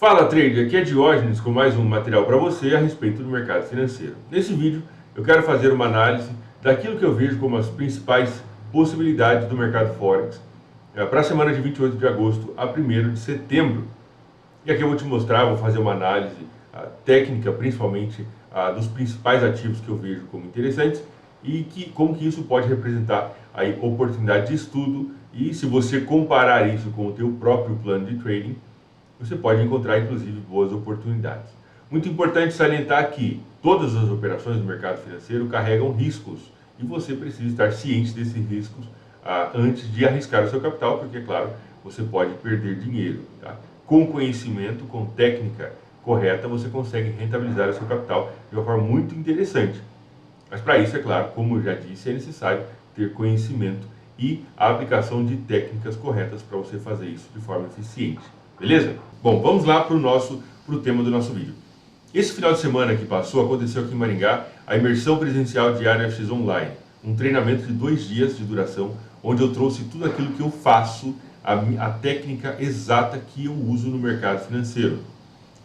Fala trader, aqui é Diógenes com mais um material para você a respeito do mercado financeiro. Nesse vídeo eu quero fazer uma análise daquilo que eu vejo como as principais possibilidades do mercado Forex para a semana de 28 de agosto a 1º de setembro. E aqui eu vou te mostrar, vou fazer uma análise técnica principalmente dos principais ativos que eu vejo como interessantes e como que isso pode representar aí oportunidade de estudo, e se você comparar isso com o teu próprio plano de trading, você pode encontrar, inclusive, boas oportunidades. Muito importante salientar que todas as operações do mercado financeiro carregam riscos e você precisa estar ciente desses riscos antes de arriscar o seu capital, porque, é claro, você pode perder dinheiro. Tá? Com conhecimento, com técnica correta, você consegue rentabilizar o seu capital de uma forma muito interessante. Mas para isso, é claro, como eu já disse, é necessário ter conhecimento e a aplicação de técnicas corretas para você fazer isso de forma eficiente. Beleza? Bom, vamos lá para o tema do nosso vídeo. Esse final de semana que passou, aconteceu aqui em Maringá a imersão presencial diária X Online, um treinamento de 2 dias de duração, onde eu trouxe tudo aquilo que eu faço, a técnica exata que eu uso no mercado financeiro.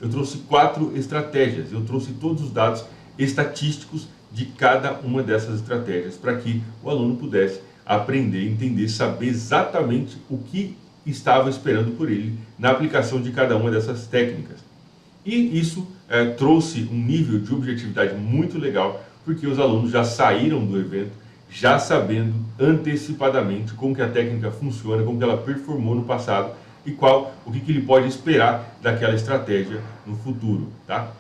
Eu trouxe 4 estratégias, eu trouxe todos os dados estatísticos de cada uma dessas estratégias, para que o aluno pudesse aprender, entender, saber exatamente o que estava esperando por ele na aplicação de cada uma dessas técnicas. E isso trouxe um nível de objetividade muito legal, porque os alunos já saíram do evento já sabendo antecipadamente como que a técnica funciona, como que ela performou no passado e o que ele pode esperar daquela estratégia no futuro. Tá?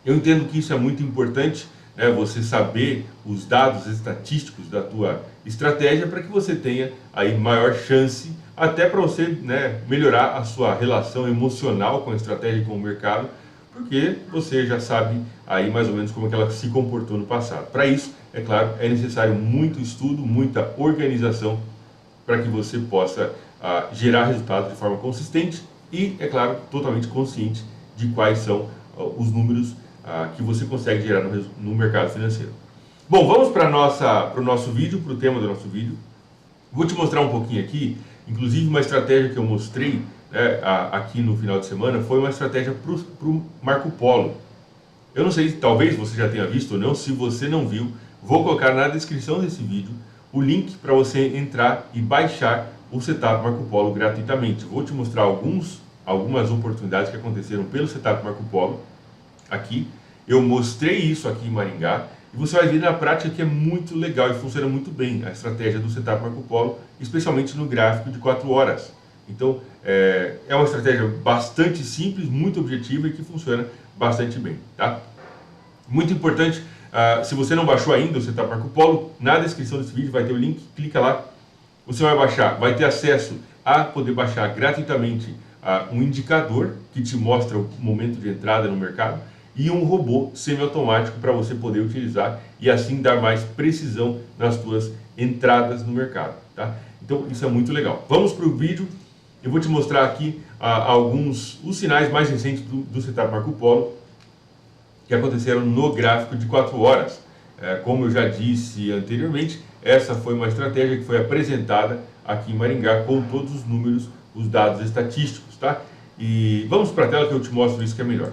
Eu entendo que isso é muito importante, você saber os dados estatísticos da tua estratégia para que você tenha aí maior chance, até para você melhorar a sua relação emocional com a estratégia e com o mercado, porque você já sabe aí mais ou menos como é que ela se comportou no passado. Para isso, é claro, é necessário muito estudo, muita organização para que você possa gerar resultados de forma consistente e, é claro, totalmente consciente de quais são os números que você consegue gerar no mercado financeiro. Bom, vamos para o nosso vídeo, para o tema do nosso vídeo. Vou te mostrar um pouquinho aqui, inclusive uma estratégia que eu mostrei aqui no final de semana, foi uma estratégia para o Marco Polo. Eu não sei, talvez você já tenha visto ou não. Se você não viu, vou colocar na descrição desse vídeo o link para você entrar e baixar o Setup Marco Polo gratuitamente. Vou te mostrar algumas oportunidades que aconteceram pelo Setup Marco Polo. Aqui, eu mostrei isso aqui em Maringá e você vai ver na prática que é muito legal e funciona muito bem a estratégia do Setup Marco Polo, especialmente no gráfico de 4 horas. Então, é uma estratégia bastante simples, muito objetiva e que funciona bastante bem. Tá? Muito importante, se você não baixou ainda o Setup Marco Polo, na descrição desse vídeo vai ter o link, clica lá, você vai baixar, vai ter acesso a poder baixar gratuitamente um indicador que te mostra o momento de entrada no mercado, e um robô semiautomático para você poder utilizar e assim dar mais precisão nas suas entradas no mercado. Tá? Então isso é muito legal. Vamos para o vídeo. Eu vou te mostrar aqui os sinais mais recentes do Setup Marco Polo que aconteceram no gráfico de 4 horas. Como eu já disse anteriormente, essa foi uma estratégia que foi apresentada aqui em Maringá com todos os números, os dados estatísticos. Tá? E vamos para a tela que eu te mostro isso que é melhor.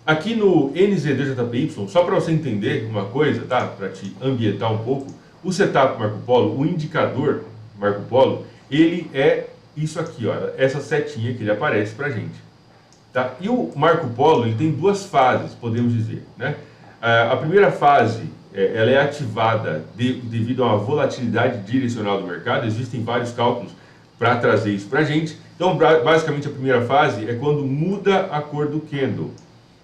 Aqui no NZDJPY, só para você entender uma coisa, tá? Para te ambientar um pouco, o Setup Marco Polo, o indicador Marco Polo, ele é isso aqui, ó, essa setinha que ele aparece para a gente. Tá? E o Marco Polo ele tem 2 fases, podemos dizer. Né? A primeira fase ela é ativada devido a uma volatilidade direcional do mercado. Existem vários cálculos para trazer isso para a gente. Então, basicamente, a primeira fase é quando muda a cor do candle.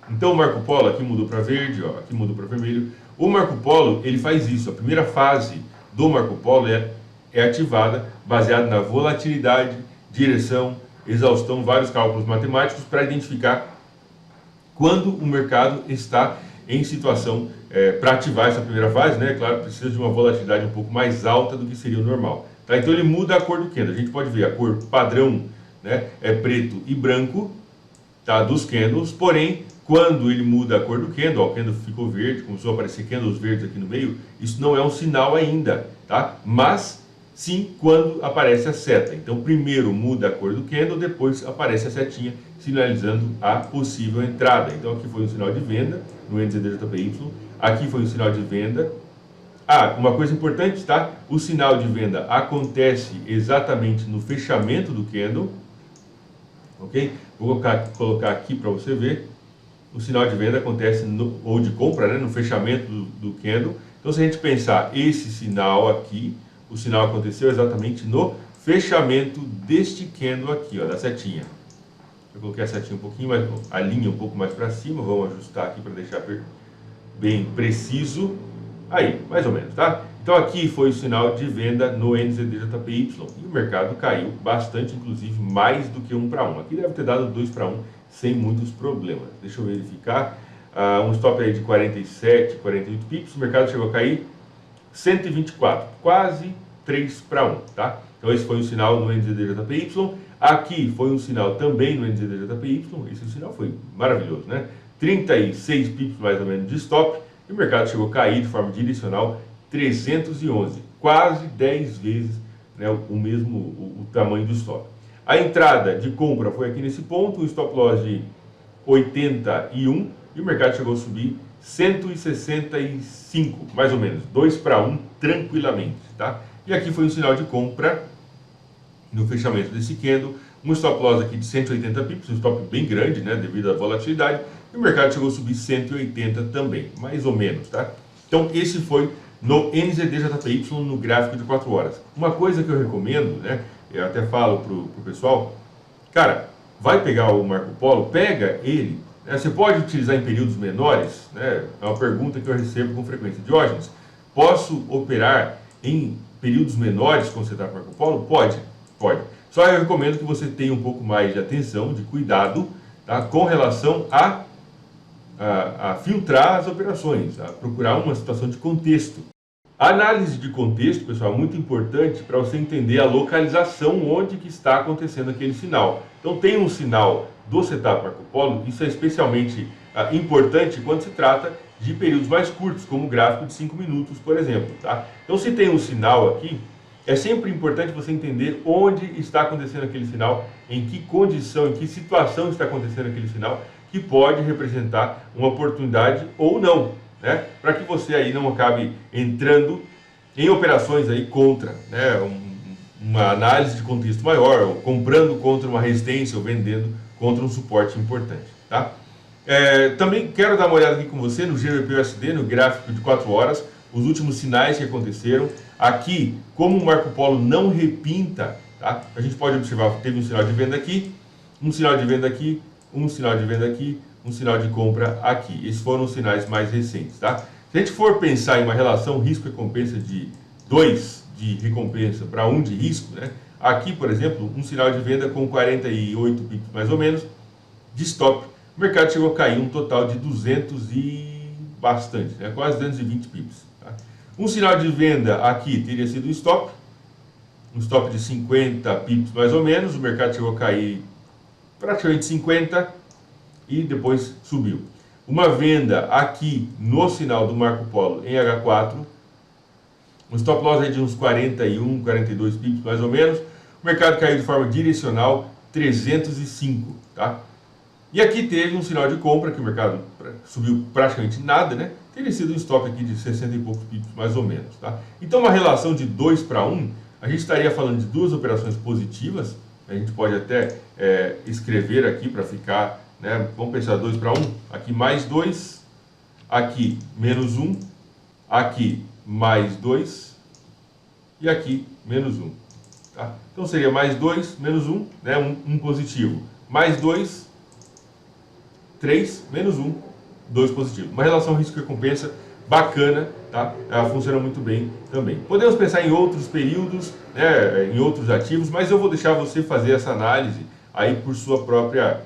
Então, o Marco Polo aqui mudou para verde, ó, aqui mudou para vermelho. O Marco Polo ele faz isso. A primeira fase do Marco Polo é ativada baseada na volatilidade, direção, exaustão, vários cálculos matemáticos para identificar quando o mercado está em situação para ativar essa primeira fase, né? Claro, precisa de uma volatilidade um pouco mais alta do que seria o normal. Tá? Então ele muda a cor do candle. A gente pode ver a cor padrão, né? É preto e branco, tá? Dos candles, porém quando ele muda a cor do candle, ó, o candle ficou verde, começou a aparecer candles verdes aqui no meio, isso não é um sinal ainda, tá? Mas sim quando aparece a seta. Então primeiro muda a cor do candle, depois aparece a setinha, sinalizando a possível entrada. Então aqui foi um sinal de venda no NZDJPY, aqui foi um sinal de venda. Uma coisa importante, tá? O sinal de venda acontece exatamente no fechamento do candle, ok? Vou colocar aqui para você ver. O sinal de venda acontece, ou de compra, né, no fechamento do candle. Então, se a gente pensar esse sinal aqui, o sinal aconteceu exatamente no fechamento deste candle aqui, ó, da setinha. Eu coloquei a setinha um pouquinho mais, a linha um pouco mais para cima, vamos ajustar aqui para deixar bem preciso. Aí, mais ou menos, tá? Então aqui foi o sinal de venda no NZDJPY e o mercado caiu bastante, inclusive mais do que 1 para 1. Aqui deve ter dado 2 para 1 sem muitos problemas. Deixa eu verificar. Um stop aí de 47, 48 pips, o mercado chegou a cair 124, quase 3 para 1, tá? Então esse foi um sinal no NZDJPY. Aqui foi um sinal também no NZDJPY. Esse sinal foi maravilhoso, né? 36 pips mais ou menos de stop. E o mercado chegou a cair de forma direcional 311, quase 10 vezes, né, o tamanho do stop. A entrada de compra foi aqui nesse ponto, um stop loss de 81 e o mercado chegou a subir 165, mais ou menos, 2 para 1 tranquilamente, tá? E aqui foi um sinal de compra no fechamento desse candle, um stop loss aqui de 180 pips, um stop bem grande, né, devido à volatilidade. E o mercado chegou a subir 180 também, mais ou menos, tá? Então, esse foi no NZDJPY no gráfico de 4 horas. Uma coisa que eu recomendo, né? Eu até falo pro pessoal, cara, vai pegar o Marco Polo, pega ele, né, você pode utilizar em períodos menores, né? É uma pergunta que eu recebo com frequência. Diógenes, posso operar em períodos menores quando você está com o Marco Polo? Pode. Só eu recomendo que você tenha um pouco mais de atenção, de cuidado, tá? Com relação a filtrar as operações, a procurar uma situação de contexto. A análise de contexto, pessoal, é muito importante para você entender a localização onde que está acontecendo aquele sinal. Então tem um sinal do setup Marco Polo, isso é especialmente importante quando se trata de períodos mais curtos, como o gráfico de 5 minutos, por exemplo. Tá? Então se tem um sinal aqui, é sempre importante você entender onde está acontecendo aquele sinal, em que condição, em que situação está acontecendo aquele sinal, que pode representar uma oportunidade ou não, né? Para que você aí não acabe entrando em operações aí contra, né? Uma análise de contexto maior, ou comprando contra uma resistência ou vendendo contra um suporte importante, tá? Também quero dar uma olhada aqui com você no GBP/USD, no gráfico de 4 horas, os últimos sinais que aconteceram. Aqui, como o Marco Polo não repinta, tá? A gente pode observar que teve um sinal de venda aqui, um sinal de venda aqui, um sinal de venda aqui, um sinal de compra aqui. Esses foram os sinais mais recentes, tá? Se a gente for pensar em uma relação risco-recompensa de 2 de recompensa para 1 de risco, né? Aqui, por exemplo, um sinal de venda com 48 pips mais ou menos de stop. O mercado chegou a cair um total de 200 e bastante, né? Quase 220 pips. Tá? Um sinal de venda aqui teria sido um stop de 50 pips mais ou menos. O mercado chegou a cair praticamente 50 e depois subiu. Uma venda aqui no sinal do Marco Polo em H4, um stop loss aí de uns 41, 42 pips mais ou menos. O mercado caiu de forma direcional 305, tá? E aqui teve um sinal de compra que o mercado subiu praticamente nada, né? Teria sido um stop aqui de 60 e poucos pips mais ou menos, tá? Então uma relação de 2 para 1, a gente estaria falando de duas operações positivas. A gente pode até escrever aqui para ficar, né? Vamos pensar 2 para 1, aqui mais 2, aqui menos 1, aqui mais 2 e aqui menos 1. Tá? Então seria mais 2, menos 1, né? Um positivo, mais 2, 3, menos 1, 2 positivo. Uma relação risco-recompensa bacana, tá? Ela funciona muito bem também. Podemos pensar em outros períodos, né, em outros ativos, mas eu vou deixar você fazer essa análise aí por sua própria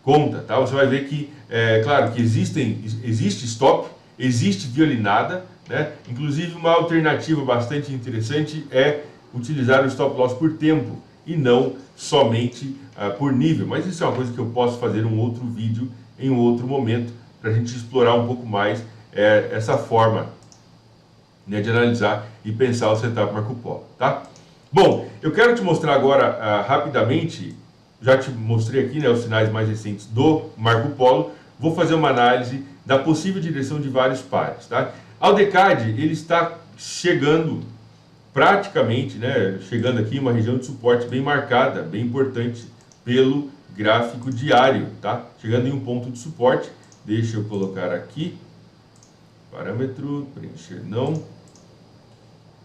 conta, tá? Você vai ver que, claro, que existe stop, existe violinada, né? Inclusive uma alternativa bastante interessante é utilizar o stop loss por tempo e não somente por nível. Mas isso é uma coisa que eu posso fazer um outro vídeo em um outro momento para a gente explorar um pouco mais essa forma, né, de analisar e pensar o setup Marco Polo, tá? Bom, eu quero te mostrar agora rapidamente já te mostrei aqui, né, os sinais mais recentes do Marco Polo. Vou fazer uma análise da possível direção de vários pares, tá? Aldecad, ele está chegando praticamente, né, chegando aqui em uma região de suporte bem marcada, bem importante pelo gráfico diário, tá? Chegando em um ponto de suporte. Deixa eu colocar aqui, parâmetro, preencher não,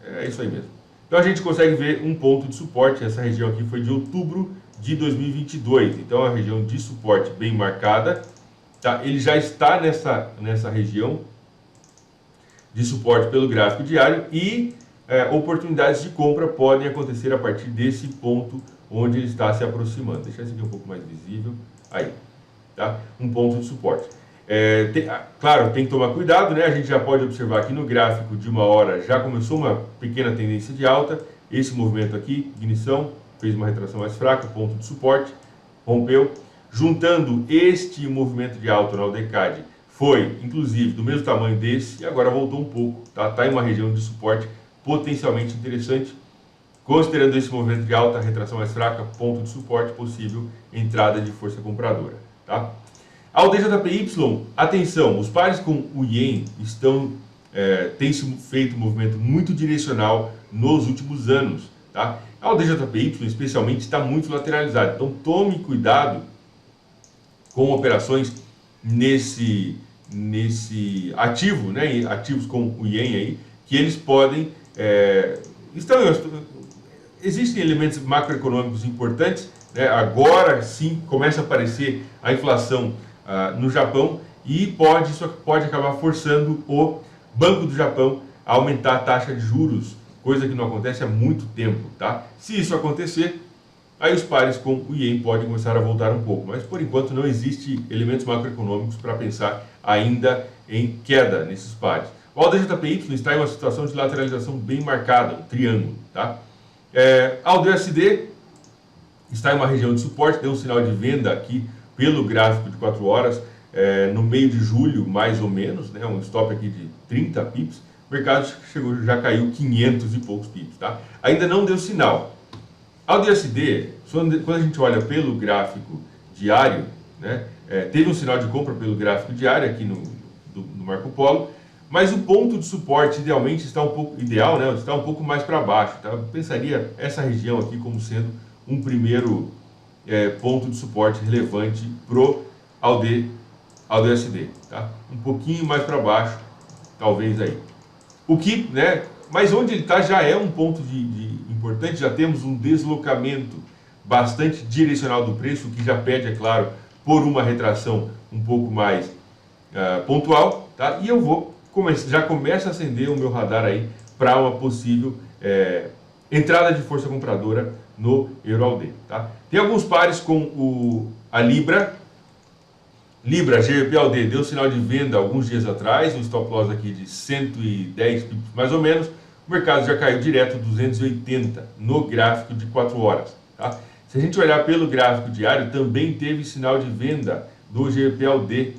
é isso aí mesmo. Então a gente consegue ver um ponto de suporte. Essa região aqui foi de outubro de 2022, então é uma região de suporte bem marcada, tá? Ele já está nessa região de suporte pelo gráfico diário e oportunidades de compra podem acontecer a partir desse ponto onde ele está se aproximando. Deixa esse aqui um pouco mais visível, aí, tá? Um ponto de suporte. Claro, tem que tomar cuidado, né? A gente já pode observar aqui no gráfico de uma hora já começou uma pequena tendência de alta. Esse movimento aqui, ignição, fez uma retração mais fraca, ponto de suporte, rompeu. Juntando este movimento de alta na Aldecad, foi inclusive do mesmo tamanho desse e agora voltou um pouco, tá? Está em uma região de suporte potencialmente interessante. Considerando esse movimento de alta, retração mais fraca, ponto de suporte, possível entrada de força compradora, tá? Ao DJPY, atenção, os pares com o Ien têm feito um movimento muito direcional nos últimos anos, tá? Ao DJPY, especialmente, está muito lateralizado, então tome cuidado com operações nesse ativo, né? Ativos com o Ien aí, que eles podem existem elementos macroeconômicos importantes, né? Agora sim começa a aparecer a inflação no Japão e isso pode acabar forçando o Banco do Japão a aumentar a taxa de juros, coisa que não acontece há muito tempo, tá? Se isso acontecer, aí os pares com o Ien podem começar a voltar um pouco, mas por enquanto não existe elementos macroeconômicos para pensar ainda em queda nesses pares. O DJPY está em uma situação de lateralização bem marcada, um triângulo, tá? A USD está em uma região de suporte, deu um sinal de venda aqui pelo gráfico de 4 horas, no meio de julho, mais ou menos, né, um stop aqui de 30 pips, o mercado já caiu 500 e poucos pips, tá? Ainda não deu sinal. A USD, quando a gente olha pelo gráfico diário, né, teve um sinal de compra pelo gráfico diário aqui no Marco Polo, mas o ponto de suporte idealmente está está um pouco mais para baixo, tá? Eu pensaria essa região aqui como sendo um primeiro ponto de suporte relevante pro AUD-USD, tá? Um pouquinho mais para baixo, talvez aí. O que, né? Mas onde ele está já é um ponto de importante, já temos um deslocamento bastante direcional do preço, que já pede, é claro, por uma retração um pouco mais pontual, tá? E eu já começa a acender o meu radar aí para uma possível entrada de força compradora no EURALD, tá? Tem alguns pares com a Libra. GBPALD deu sinal de venda alguns dias atrás, um stop loss aqui de 110 pips mais ou menos. O mercado já caiu direto 280 no gráfico de 4 horas, tá? Se a gente olhar pelo gráfico diário, também teve sinal de venda do GBPALD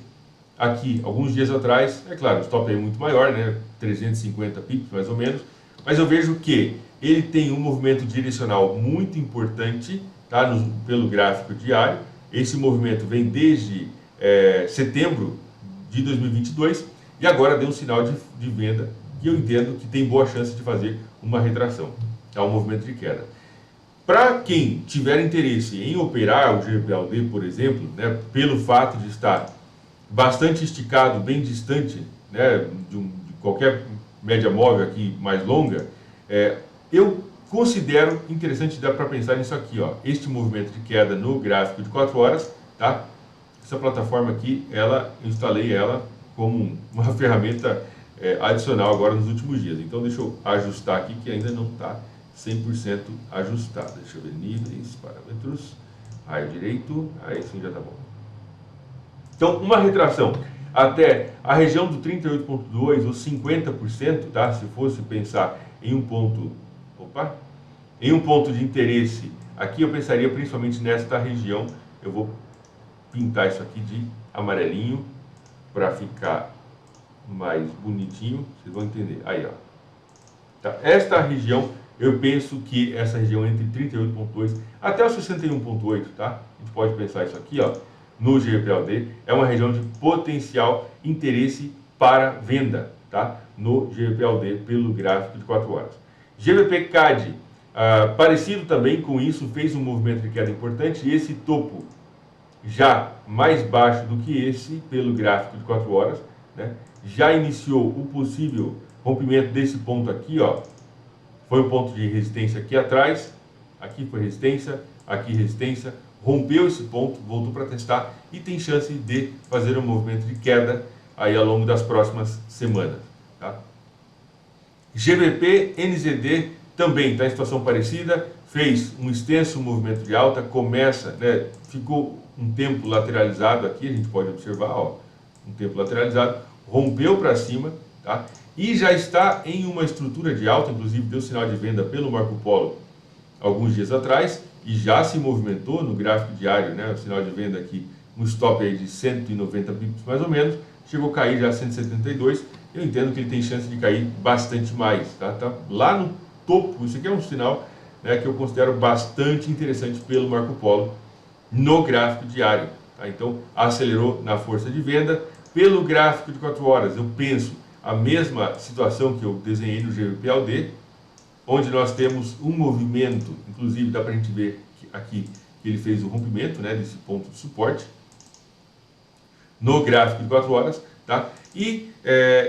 aqui alguns dias atrás. É claro, o stop é muito maior, né? 350 pips mais ou menos, mas eu vejo que ele tem um movimento direcional muito importante, tá? Pelo gráfico diário. Esse movimento vem desde setembro de 2022 e agora deu um sinal de venda que eu entendo que tem boa chance de fazer uma retração, tá? Um movimento de queda. Para quem tiver interesse em operar o GBPALD, por exemplo, né, pelo fato de estar bastante esticado, bem distante, né, de qualquer média móvel aqui mais longa, eu considero interessante, dá para pensar nisso aqui, ó, este movimento de queda no gráfico de 4 horas, tá? Essa plataforma aqui, eu instalei ela como uma ferramenta adicional agora nos últimos dias. Então deixa eu ajustar aqui que ainda não está 100% ajustado. Deixa eu ver níveis, parâmetros, raio direito, aí sim já está bom. Então uma retração até a região do 38,2% ou 50%, tá? Se fosse pensar em um ponto de interesse, aqui eu pensaria principalmente nesta região. Eu vou pintar isso aqui de amarelinho para ficar mais bonitinho, vocês vão entender. Aí, ó. Tá? Esta região eu penso que essa região entre 38,2 até os 61,8, tá? A gente pode pensar isso aqui, ó, no GBPLD, é uma região de potencial interesse para venda, tá? No GBPLD pelo gráfico de 4 horas. GBP-CAD, parecido também com isso, fez um movimento de queda importante, e esse topo já mais baixo do que esse pelo gráfico de 4 horas, né? Já iniciou o possível rompimento desse ponto aqui, ó. Foi um ponto de resistência aqui atrás, aqui foi resistência, aqui resistência, rompeu esse ponto, voltou para testar e tem chance de fazer um movimento de queda aí ao longo das próximas semanas, tá? GBP, NZD também está em situação parecida, fez um extenso movimento de alta, começa, né, ficou um tempo lateralizado aqui, a gente pode observar, ó, um tempo lateralizado, rompeu para cima, tá? E já está em uma estrutura de alta, inclusive deu sinal de venda pelo Marco Polo alguns dias atrás, e já se movimentou no gráfico diário, né, o sinal de venda aqui, um stop aí de 190 pips mais ou menos, chegou a cair já a 172, eu entendo que ele tem chance de cair bastante mais, tá lá no topo. Isso aqui é um sinal, né, que eu considero bastante interessante pelo Marco Polo no gráfico diário, tá? Então acelerou na força de venda. Pelo gráfico de 4 horas eu penso a mesma situação que eu desenhei no GBPLD, onde nós temos um movimento, inclusive dá para a gente ver aqui que ele fez o rompimento, né, desse ponto de suporte no gráfico de 4 horas, tá? E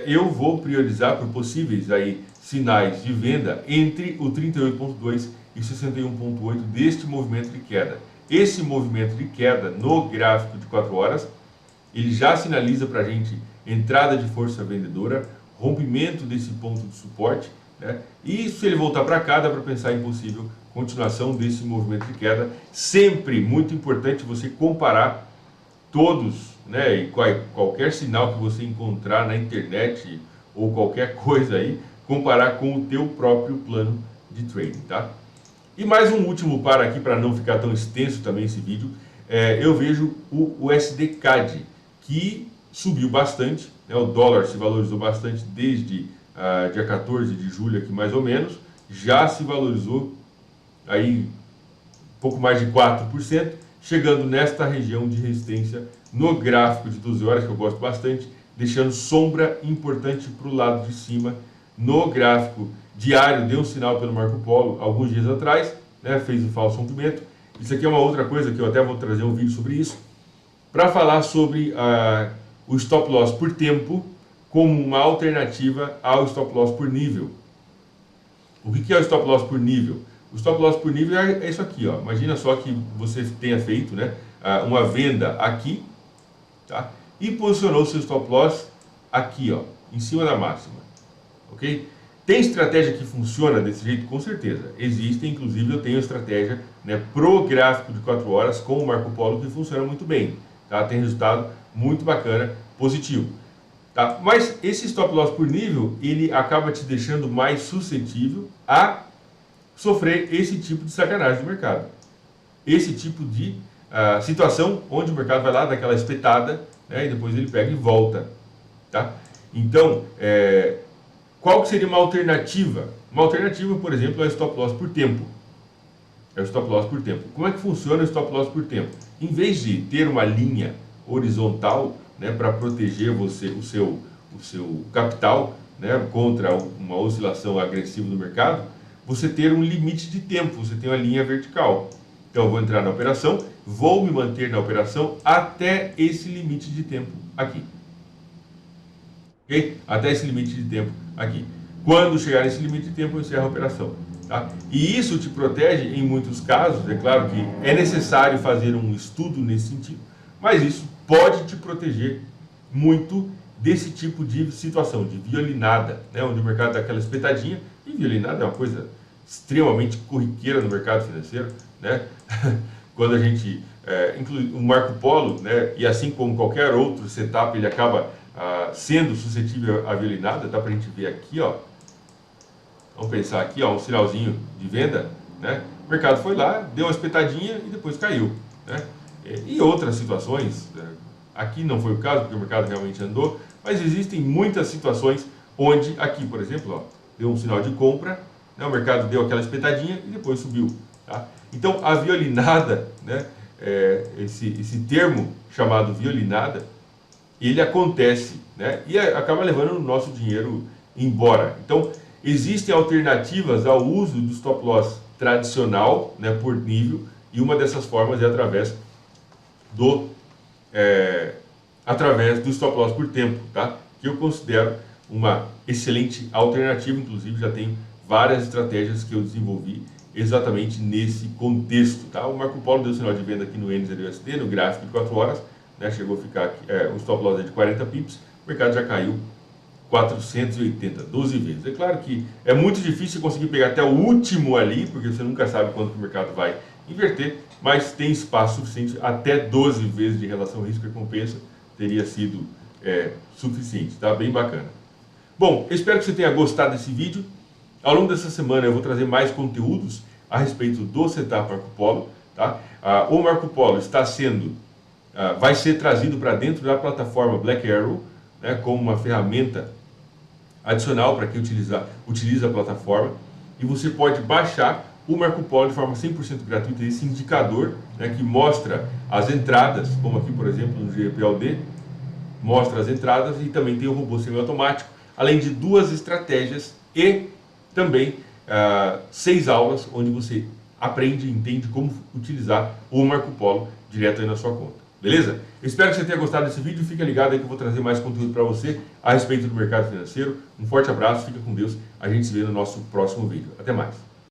eu vou priorizar por possíveis aí sinais de venda entre o 38,2 e 61,8 deste movimento de queda. Esse movimento de queda no gráfico de 4 horas, ele já sinaliza para a gente entrada de força vendedora, rompimento desse ponto de suporte, né? E se ele voltar para cá, dá para pensar em possível continuação desse movimento de queda. Sempre muito importante você comparar todos, né, e qualquer sinal que você encontrar na internet ou qualquer coisa aí, comparar com o teu próprio plano de trading, tá? E mais um último para aqui, para não ficar tão extenso também esse vídeo, eu vejo o USD-CAD, que subiu bastante, né, o dólar se valorizou bastante desde dia 14 de julho aqui mais ou menos, já se valorizou aí pouco mais de 4%, chegando nesta região de resistência no gráfico de 12 horas, que eu gosto bastante, deixando sombra importante para o lado de cima. No gráfico diário deu um sinal pelo Marco Polo alguns dias atrás, né, fez um falso rompimento. Isso aqui é uma outra coisa que eu até vou trazer um vídeo sobre isso, para falar sobre o stop loss por tempo como uma alternativa ao stop loss por nível. O que é o stop loss por nível? O stop loss por nível é isso aqui, ó. Imagina só que você tenha feito, né, uma venda aqui, tá? E posicionou seu stop loss aqui, ó, em cima da máxima, ok? Tem estratégia que funciona desse jeito? Com certeza. Existe, inclusive eu tenho estratégia, né, pro gráfico de 4 horas com o Marco Polo que funciona muito bem, tá? Tem resultado muito bacana, positivo. Tá? Mas esse stop loss por nível, ele acaba te deixando mais suscetível a sofrer esse tipo de sacanagem do mercado. Esse tipo de situação onde o mercado vai lá, dá aquela espetada, né, e depois ele pega e volta. Tá? Então, qual que seria uma alternativa? Uma alternativa, por exemplo, é o stop loss por tempo. É o stop loss por tempo. Como é que funciona o stop loss por tempo? Em vez de ter uma linha horizontal, né, para proteger você, o seu capital, né, contra uma oscilação agressiva do mercado, você ter um limite de tempo, você tem uma linha vertical. Então eu vou entrar na operação, vou me manter na operação até esse limite de tempo aqui. Ok? Até esse limite de tempo aqui. Quando chegar nesse limite de tempo, eu encerro a operação. Tá? E isso te protege em muitos casos. É claro que é necessário fazer um estudo nesse sentido, mas isso pode te proteger muito desse tipo de situação, de violinada, né? Onde o mercado dá aquela espetadinha, e violinada é uma coisa extremamente corriqueira no mercado financeiro, né? Quando a gente inclui o Marco Polo, né? E assim como qualquer outro setup, ele acaba sendo suscetível à violinada. Dá para a gente ver aqui, ó. Vamos pensar aqui, ó, um sinalzinho de venda, né? O mercado foi lá, deu uma espetadinha e depois caiu, né? E outras situações, aqui não foi o caso, porque o mercado realmente andou, mas existem muitas situações onde, aqui, por exemplo, ó, deu um sinal de compra, né, o mercado deu aquela espetadinha e depois subiu. Tá? Então, a violinada, né, esse termo chamado violinada, ele acontece, né, e acaba levando o nosso dinheiro embora. Então, existem alternativas ao uso do stop loss tradicional, né, por nível, e uma dessas formas é através do stop loss por tempo, tá? Que eu considero uma excelente alternativa, inclusive já tem várias estratégias que eu desenvolvi exatamente nesse contexto, tá? O Marco Polo deu sinal de venda aqui no NZUSD, no gráfico de 4 horas, né? Chegou a ficar aqui, um stop loss de 40 pips, o mercado já caiu 480, 12 vezes. É claro que é muito difícil conseguir pegar até o último ali, porque você nunca sabe quando que o mercado vai inverter, mas tem espaço suficiente, até 12 vezes de relação risco-recompensa teria sido suficiente, tá? Bem bacana. Bom, eu espero que você tenha gostado desse vídeo. Ao longo dessa semana eu vou trazer mais conteúdos a respeito do setup Marco Polo, tá? O Marco Polo está vai ser trazido para dentro da plataforma Black Arrow, né, como uma ferramenta adicional para quem utiliza a plataforma, e você pode baixar o Marco Polo de forma 100% gratuita, esse indicador, né, que mostra as entradas, como aqui por exemplo no GPLD, mostra as entradas, e também tem o robô semiautomático, além de 2 estratégias e também 6 aulas onde você aprende e entende como utilizar o Marco Polo direto aí na sua conta. Beleza? Eu espero que você tenha gostado desse vídeo. Fica ligado aí que eu vou trazer mais conteúdo para você a respeito do mercado financeiro. Um forte abraço, fica com Deus. A gente se vê no nosso próximo vídeo. Até mais.